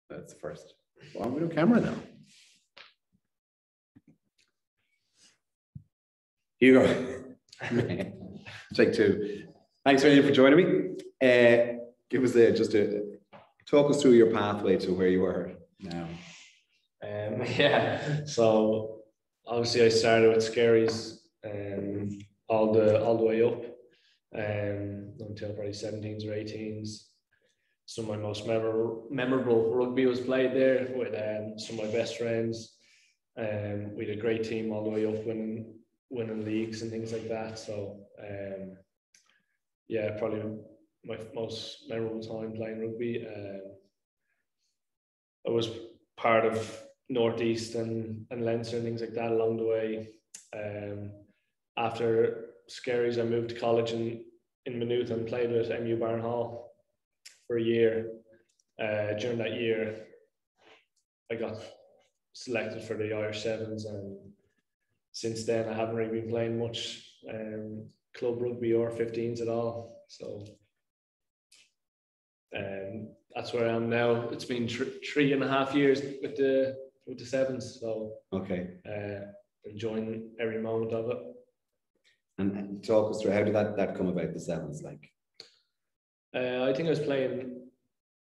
That's the first. Well, we do camera now. Hugo, take two. Thanks very much for joining me. Give us talk us through your pathway to where you are now. Yeah, so obviously I started with Skerries all the way up until probably 17s or 18s. Some of my most memorable rugby was played there with some of my best friends. We had a great team all the way up, winning leagues and things like that. So yeah, probably my most memorable time playing rugby. I was part of Northeast and Leinster and things like that along the way. After Skerries, I moved to college in Maynooth and played with MU Barn Hall for a year. During that year, I got selected for the Irish Sevens, and since then I haven't really been playing much club rugby or 15s at all. So that's where I am now. It's been 3.5 years with the Sevens, so okay, enjoying every moment of it. And talk us through, how did that come about, the Sevens? Like, I think I was playing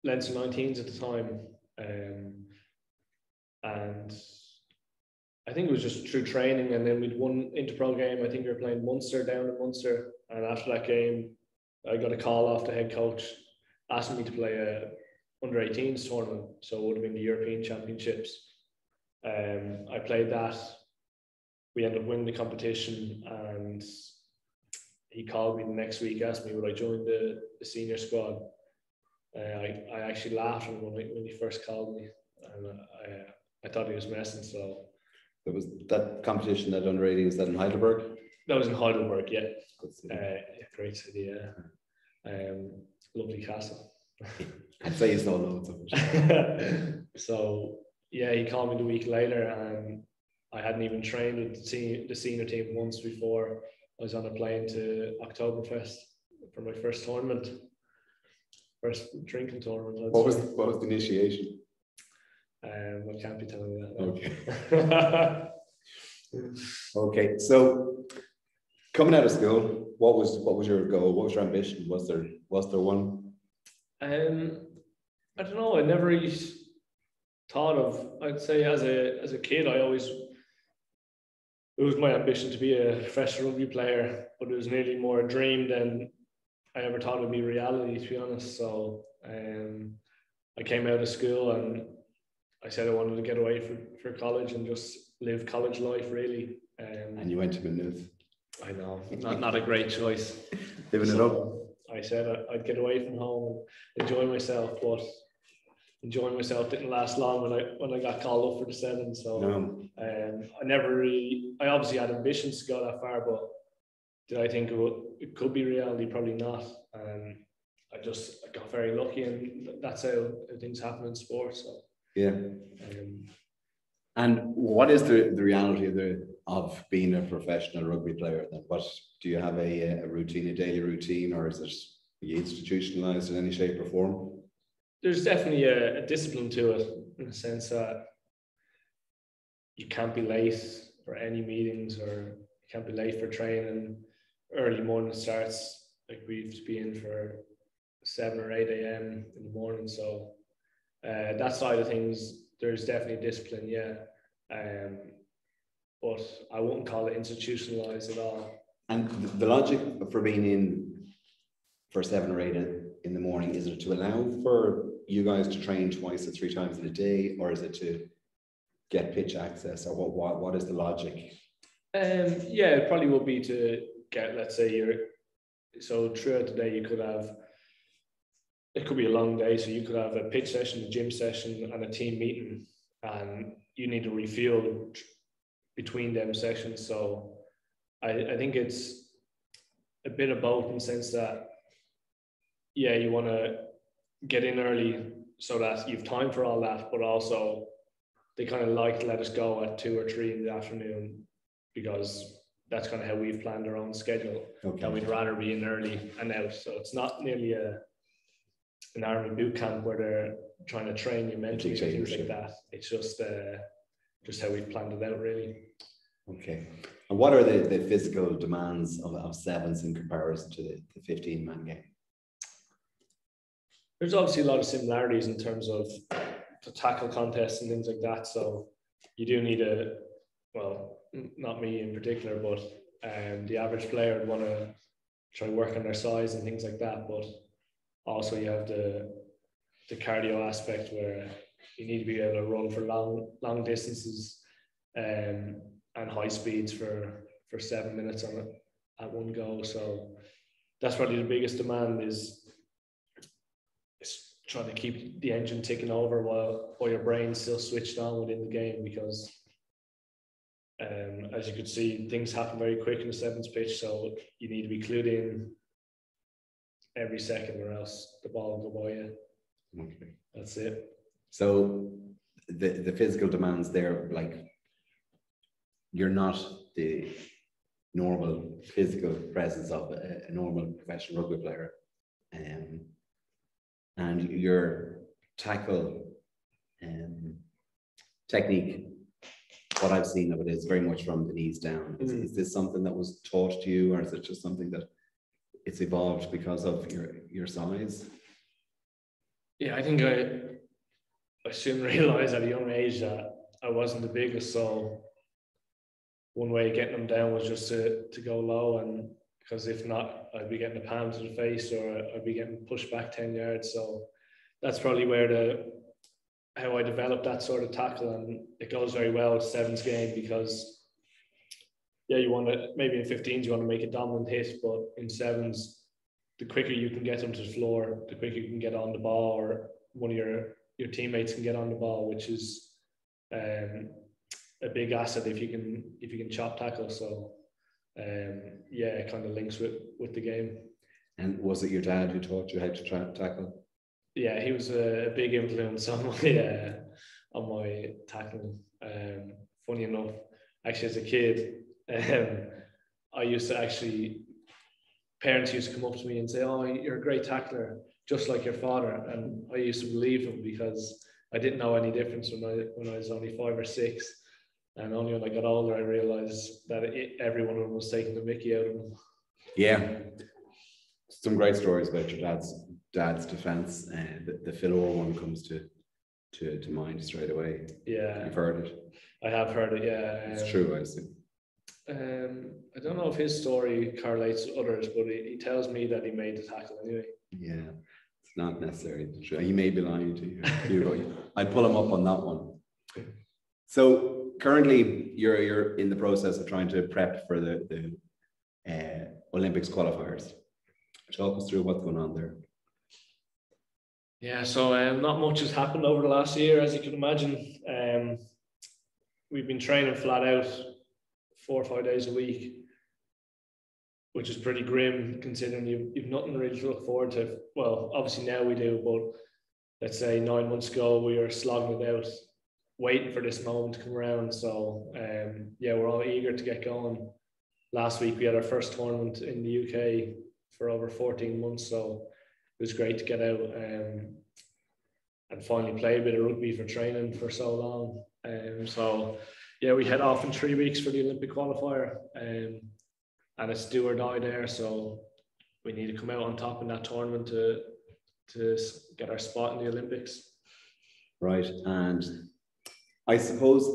Leinster 19s at the time, and I think it was just through training, and then we'd won inter-pro game. I think we were playing Munster down in Munster, and after that game, I got a call off the head coach asking me to play a under-18s tournament, so it would have been the European Championships. I played that. We ended up winning the competition, and he called me the next week, asked me would I join the senior squad. I actually laughed when he first called me, and I thought he was messing. So there was that competition at under 18, is that in Heidelberg? That was in Heidelberg, yeah. Great city, yeah. Lovely castle. I'd say you saw loads of it. So yeah, he called me the week later, and I hadn't even trained with the senior team once before. I was on a plane to Oktoberfest for my first tournament, first drinking tournament. What was the initiation? I can't be telling you that. Okay. Okay. So coming out of school, what was your goal? What was your ambition? Was there one? I don't know. I never really thought of. I'd say as a kid, it was my ambition to be a professional rugby player, but it was nearly more a dream than I ever thought it would be reality, to be honest. So I came out of school and I said I wanted to get away for college and just live college life, really. And you went to Maynooth. I know, not a great choice. Living it up. I said I'd get away from home and enjoy myself, but enjoying myself didn't last long when I got called up for the Sevens. So no. I obviously had ambitions to go that far, but did I think it could be reality? Probably not. I got very lucky, and that's how things happen in sports. So yeah. And what is the reality of being a professional rugby player then? What do you have, a routine, a daily routine, or is it institutionalized in any shape or form? There's definitely a discipline to it, in the sense that you can't be late for any meetings, or you can't be late for training. Early morning starts, like we have to be in for 7 or 8 a.m. in the morning. So that side of things, there's definitely discipline, yeah. But I wouldn't call it institutionalized at all. And the logic for being in for 7 or 8 in the morning, is it to allow for you guys to train 2 to 3 times in a day, or is it to get pitch access, or what is the logic? Yeah, it probably would be to get, let's say, so throughout the day it could be a long day, so you could have a pitch session, a gym session, and a team meeting, and you need to refuel between them sessions. So I think it's a bit of both, in the sense that, yeah, you want to get in early so that you've time for all that, but also they kind of like to let us go at 2 or 3 in the afternoon, because that's kind of how we've planned our own schedule. Okay. And we'd rather be in early and out. So it's not nearly an army boot camp where they're trying to train you mentally and things like that. It's just how we've planned it out, really. Okay. And what are the physical demands of sevens in comparison to the 15-man game? There's obviously a lot of similarities in terms of the tackle contests and things like that. So you do need not me in particular, but the average player would want to try work on their size and things like that. But also you have the cardio aspect where you need to be able to run for long distances and high speeds for 7 minutes on it at one go. So that's probably the biggest demand is trying to keep the engine ticking over while your brain's still switched on within the game, because as you could see, things happen very quick in the sevens pitch, so you need to be clued in every second or else the ball will go by you. Okay. That's it. So the physical demands there, like, you're not the normal physical presence of a normal professional rugby player, and your tackle technique, what I've seen of it is very much from the knees down. Is this something that was taught to you, or is it just something that it's evolved because of your size? Yeah, I think I soon realized at a young age that I wasn't the biggest, so one way of getting them down was just to go low, and because if not, I'd be getting a palm to the face or I'd be getting pushed back 10 yards. So that's probably where how I developed that sort of tackle, and it goes very well with sevens game, because you want to, maybe in 15s you want to make a dominant hit, but in sevens, the quicker you can get them to the floor, the quicker you can get on the ball, or one of your teammates can get on the ball, which is a big asset if you can chop tackle. So it kind of links with the game. And was it your dad who taught you how to tackle? Yeah, he was a big influence on my tackling. Funny enough, actually as a kid, I used to parents used to come up to me and say, "Oh, you're a great tackler, just like your father." And I used to believe them because I didn't know any difference when I was only 5 or 6. And only when I got older, I realized that every one of them was taking the mickey out of them. Yeah. Some great stories about your dad's defense, and the Phil Orr one comes to mind straight away. Yeah. You've heard it? I have heard it, yeah. It's true, I assume. I don't know if his story correlates with others, but he tells me that he made the tackle anyway. Yeah, it's not necessarily true. He may be lying to you. I'd pull him up on that one. So currently, you're in the process of trying to prep for the Olympics qualifiers. Talk us through what's going on there. Yeah, so not much has happened over the last year, as you can imagine. We've been training flat out 4 or 5 days a week, which is pretty grim considering you've nothing really to look forward to. Well, obviously now we do, but let's say 9 months ago we were slogging it out, waiting for this moment to come around. So we're all eager to get going. Last week we had our first tournament in the UK for over 14 months, so it was great to get out and finally play a bit of rugby for training for so long. We head off in 3 weeks for the Olympic qualifier, and it's do or die there. So we need to come out on top in that tournament to get our spot in the Olympics. Right, and I suppose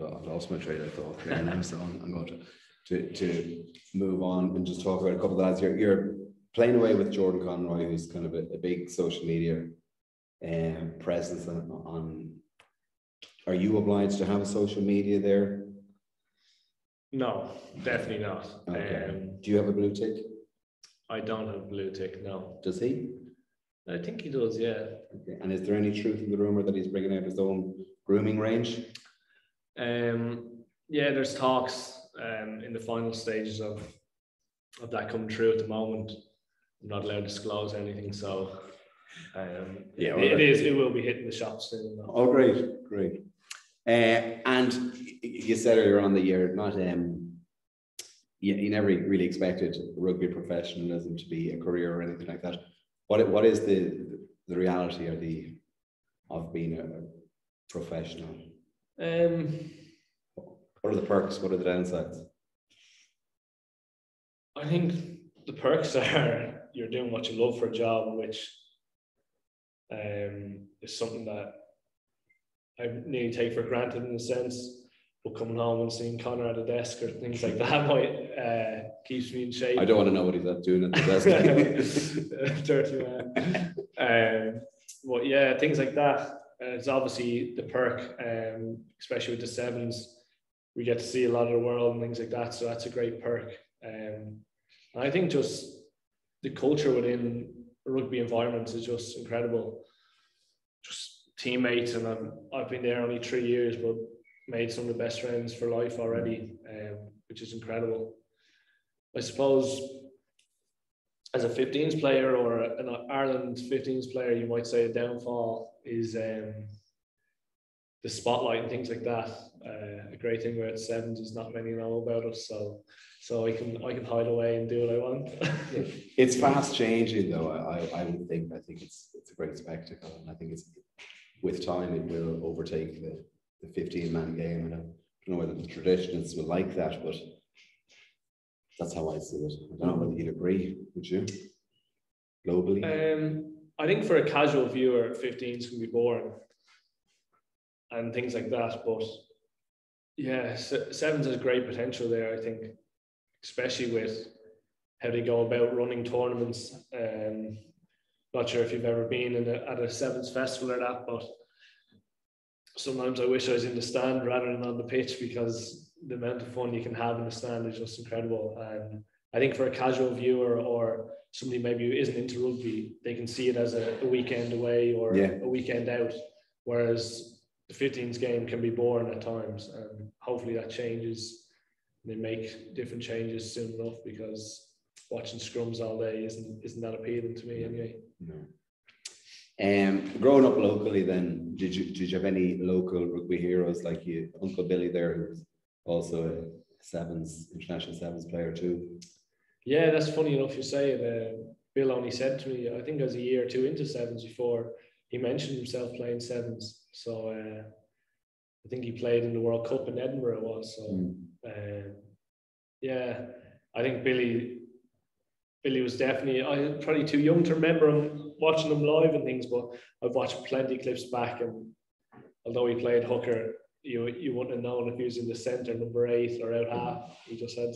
I've lost my train of thought there now, so I'm going to move on and just talk about a couple of lads. You're playing away with Jordan Conroy, who's kind of a big social media presence on. Are you obliged to have a social media there? No, definitely not. Okay. Do you have a blue tick? I don't have a blue tick, no. Does he? I think he does, yeah. Okay. And is there any truth in the rumor that he's bringing out his own grooming range? There's talks in the final stages of that coming through at the moment. I'm not allowed to disclose anything, so it will be hitting the shops soon. Oh, great. And you said earlier on that you're not you never really expected rugby professionalism to be a career or anything like that. What is the reality of being a professional? What are the perks? What are the downsides? I think the perks are you're doing what you love for a job, which is something that I nearly take for granted in a sense. But coming home and seeing Connor at a desk or things like that might keeps me in shape. I don't want to know what he's doing at the desk. Dirty man. But yeah, things like that. It's obviously the perk, especially with the sevens. We get to see a lot of the world and things like that, so that's a great perk. And I think just the culture within rugby environments is just incredible. Just teammates, and I've been there only 3 years, but made some of the best friends for life already, which is incredible. I suppose as a 15s player or an Ireland 15s player, you might say a downfall is the spotlight and things like that. A great thing about sevens is not many know about us, so I can hide away and do what I want. It's fast changing, though. I would think. I think it's a great spectacle, and I think it's with time it will overtake the 15-man game. And I don't know whether the traditionalists will like that, but that's how I see it. I don't know whether you'd agree. Would you? Globally, I think for a casual viewer, 15s can be boring and things like that. But yeah, sevens has great potential there, I think, especially with how they go about running tournaments. Not sure if you've ever been at a sevens festival or that, but sometimes I wish I was in the stand rather than on the pitch, because the amount of fun you can have in the stand is just incredible. And I think for a casual viewer or somebody maybe who isn't into rugby, they can see it as a weekend away or a weekend out, whereas the 15s game can be boring at times, and hopefully that changes. They make different changes soon enough, because watching scrums all day isn't that appealing to me anyway. No. Growing up locally, then did you have any local rugby heroes like you, Uncle Billy there, who was also a international sevens player too? Yeah, that's funny enough you say it. Bill only said to me, I think I was a year or two into sevens before he mentioned himself playing sevens. So I think he played in the World Cup in Edinburgh it was. So yeah, I think Billy was definitely, I'm probably too young to remember him watching him live and things, but I've watched plenty of clips back, and although he played hooker, you wouldn't have known if he was in the centre, number 8 or out half. He just had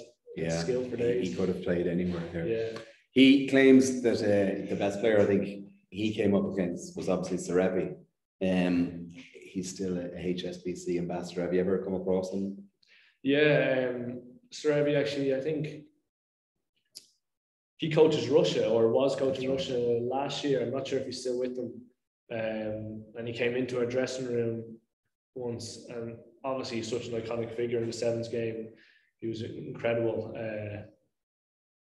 skill for days. He could have played anywhere there. Yeah. He claims that the best player I think he came up against was obviously Skerries. He's still a HSBC ambassador. Have you ever come across him? Yeah, Skerries actually, I think he coaches Russia, or was coaching Russia last year. I'm not sure if he's still with them. And he came into our dressing room once, and obviously he's such an iconic figure in the sevens game. He was incredible.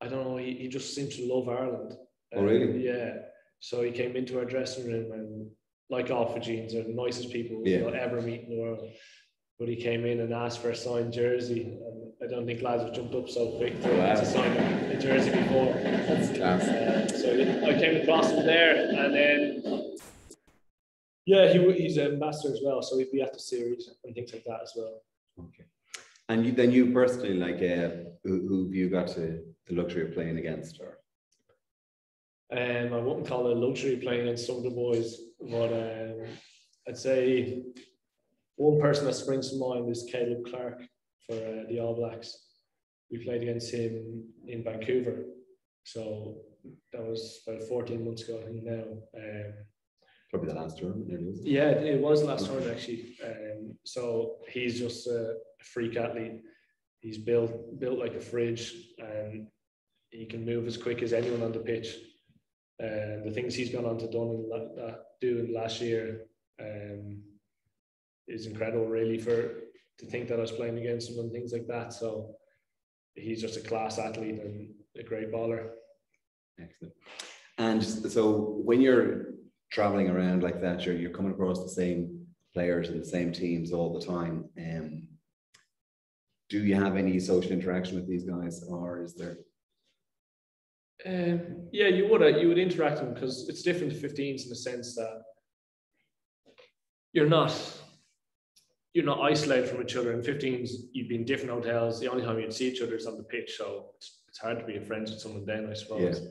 I don't know, he just seems to love Ireland. Oh, really? Yeah. So he came into our dressing room, and like all Fijians are the nicest people you'll ever meet in the world. But he came in and asked for a signed jersey. And I don't think lads have jumped up so quick to sign a jersey before. That's class. So I came across him there, and then he's an ambassador as well. So he'd be at the series and things like that as well. Okay. And then you personally, like, who have you got the luxury of playing against? Or? I wouldn't call it a luxury playing against some of the boys, but I'd say one person that springs to mind is Caleb Clark for the All Blacks. We played against him in Vancouver, so that was about 14 months ago, I think now. Probably the last tournament, nearly, wasn't it? Yeah, it was the last tournament actually. So he's just a freak athlete. He's built like a fridge, and he can move as quick as anyone on the pitch. The things he's gone on to do in last year is incredible, really, to think that I was playing against him and things like that. So he's just a class athlete and a great baller. Excellent. And so when you're traveling around like that, you're coming across the same players and the same teams all the time. do you have any social interaction with these guys, or is there? Yeah, you would interact with them, because it's different to 15s in the sense that you're not isolated from each other. In 15s, you'd be in different hotels. The only time you'd see each other is on the pitch, so it's hard to be friends with someone then, I suppose.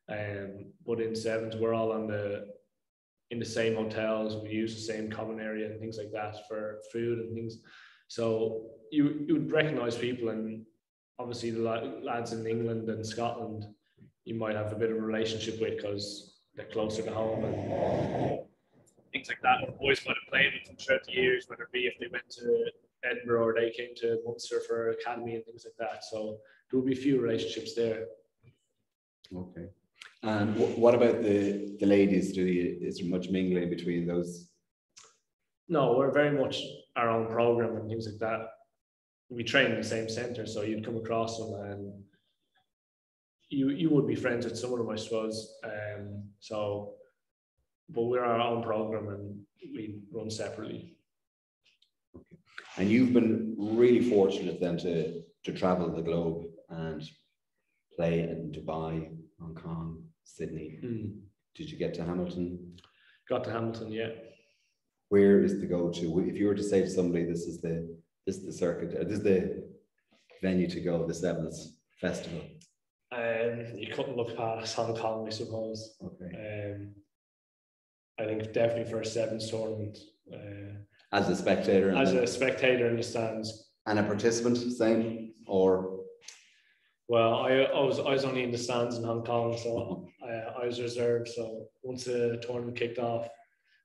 Yeah. But in sevens, we're all in the same hotels. We use the same common area and things like that for food and things. So you would recognise people, and obviously the lads in England and Scotland, you might have a bit of a relationship with because they're closer to home and things like that. Or boys might have played with them throughout the years, whether it be if they went to Edinburgh or they came to Munster for academy and things like that. So there will be a few relationships there. Okay. And what about the ladies? Is there much mingling between those? No, we're very much our own program and things like that. We train in the same centre, so you'd come across them and you would be friends with some of them, I suppose. But we're our own program and we run separately. Okay. And you've been really fortunate then to travel the globe and play in Dubai, Hong Kong, Sydney. Did you get to Hamilton? Got to Hamilton, yeah. Where is the go-to? If you were to say to somebody, this is the circuit, this is the venue to go, the Sevens Festival. You couldn't look past Hong Kong, I suppose. Okay. I think definitely for a sevens tournament. As a spectator? A spectator in the stands. And a participant, same? Or? Well, I was only in the stands in Hong Kong, so I was reserved. So once the tournament kicked off,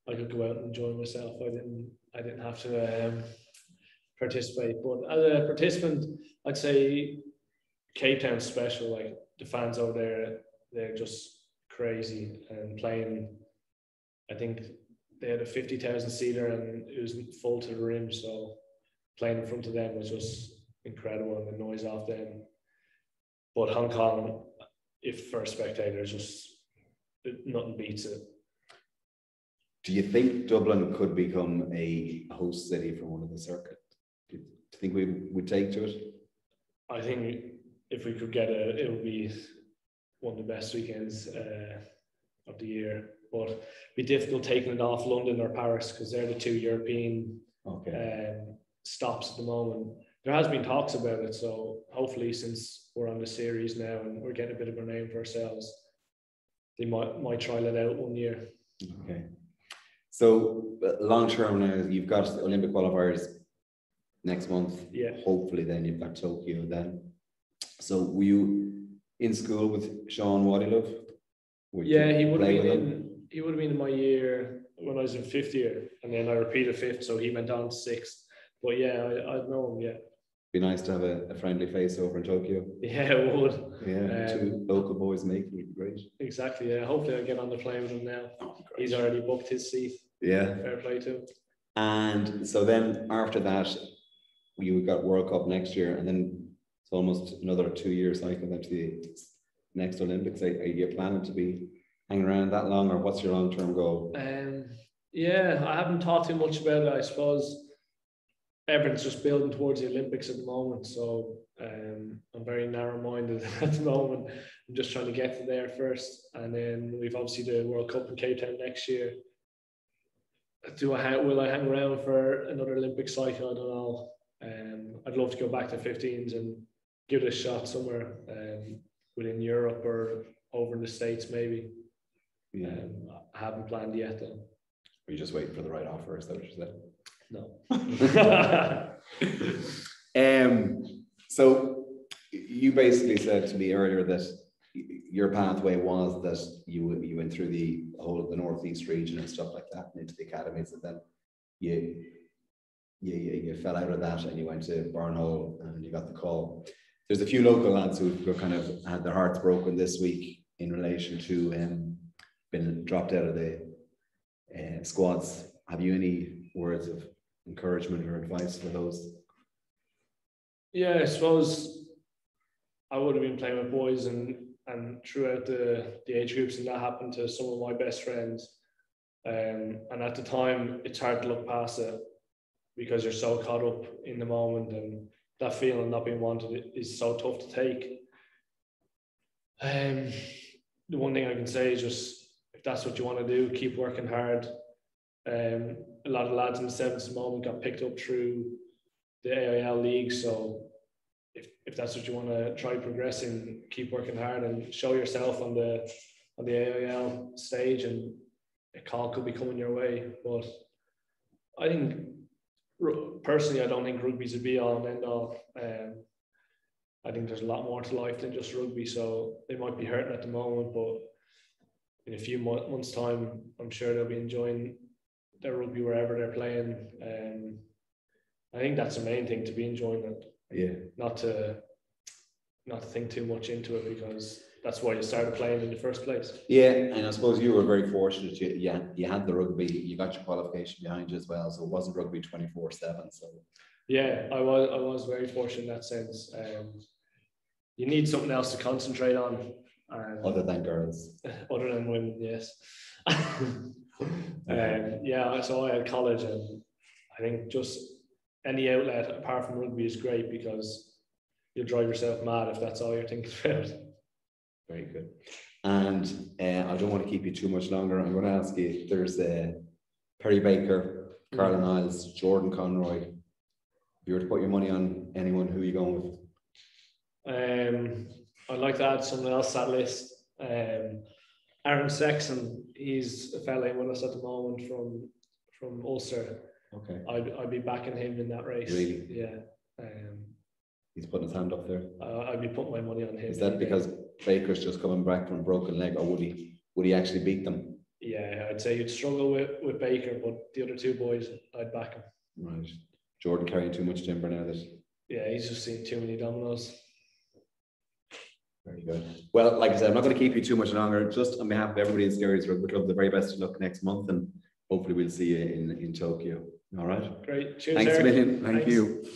I could go out and enjoy myself. I didn't have to participate. But as a participant, I'd say Cape Town's special. Like the fans over there, they're just crazy and playing. I think they had a 50,000 seater and it was full to the rim. So playing in front of them was just incredible, and the noise off them. But Hong Kong, if for a spectator, just nothing beats it. Do you think Dublin could become a host city for one of the circuit? Do you think we would take to it? I think if we could get it would be one of the best weekends of the year. But it'd be difficult taking it off London or Paris because they're the two European stops at the moment. There has been talks about it, so hopefully since we're on the series now and we're getting a bit of a name for ourselves, they might trial it out one year. Okay. So long term now, you've got Olympic qualifiers next month. Yeah. Hopefully then you've got Tokyo then. So were you in school with Sean Wadilove? Yeah, he would have been in my year when I was in fifth year, and then I repeated fifth, so he went on to sixth. But yeah, I'd know him, yeah. Be nice to have a friendly face over in Tokyo. Yeah, it would. Yeah, two local boys making it would be great. Exactly, yeah. Hopefully I'll get on the plane with him now. Oh, he's already booked his seat. Yeah. Fair play to him. And so then after that, you got World Cup next year, and then it's almost another 2-year cycle then to the next Olympics. Are you planning to be hanging around that long, or what's your long-term goal? Yeah, I haven't thought too much about it. I suppose everyone's just building towards the Olympics at the moment, so I'm very narrow-minded at the moment. I'm just trying to get to there first, and then we've obviously the World Cup in Cape Town next year. Will I hang around for another Olympic cycle? I don't know. I'd love to go back to 15s and give it a shot somewhere within Europe or over in the States maybe. Yeah. I haven't planned yet though. Are you just waiting for the right offer? Is that what you said? No. So you basically said to me earlier that your pathway was that you went through the whole of the Northeast region and stuff like that and into the academies, and then you fell out of that and you went to Barnhole and you got the call. There's a few local lads who kind of had their hearts broken this week in relation to been dropped out of the squads. Have you any words of encouragement or advice for those? Yeah, I suppose I would have been playing with boys and throughout the age groups, and that happened to some of my best friends. And at the time, it's hard to look past it because you're so caught up in the moment and that feeling not being wanted is so tough to take. The one thing I can say is just, if that's what you want to do, keep working hard. A lot of lads in the sevens at the moment got picked up through the AIL league, so if that's what you want to try progressing, keep working hard and show yourself on the AIL stage, and a call could be coming your way. But I think, personally, I don't think rugby's a be all and end all. I think there's a lot more to life than just rugby, so they might be hurting at the moment, but in a few months' time, I'm sure they'll be enjoying their rugby wherever they're playing. I think that's the main thing, to be enjoying it. Yeah. Not to think too much into it, because that's why you started playing in the first place. Yeah, and I suppose you were very fortunate. You had the rugby, you got your qualification behind you as well, so it wasn't rugby 24/7. So yeah, I was very fortunate in that sense. You need something else to concentrate on. Other than girls. Other than women, yes. Yeah, so I had college, and I think just any outlet apart from rugby is great, because you'll drive yourself mad if that's all you're thinking about. Very good. And I don't want to keep you too much longer. I'm going to ask you if there's Perry Baker, Carla Niles, Jordan Conroy. If you were to put your money on anyone, who are you going with? I'd like to add someone else to that list. Aaron Sexton, he's a fella with us at the moment from Ulster. Okay. I'd be backing him in that race. Really? Yeah. He's putting his hand up there. I'd be putting my money on him. Is that because Baker's just coming back from a broken leg, or would he actually beat them? Yeah, I'd say you'd struggle with Baker, but the other two boys, I'd back him. Right. Jordan carrying too much timber now. Yeah, he's just seen too many dominoes. Very good. Well, like I said, I'm not going to keep you too much longer. Just on behalf of everybody in Skerries Rugby Club, the very best of luck next month, and hopefully we'll see you in Tokyo. All right. Great. Cheers. Thanks Eric. a million. Thank Thanks. you.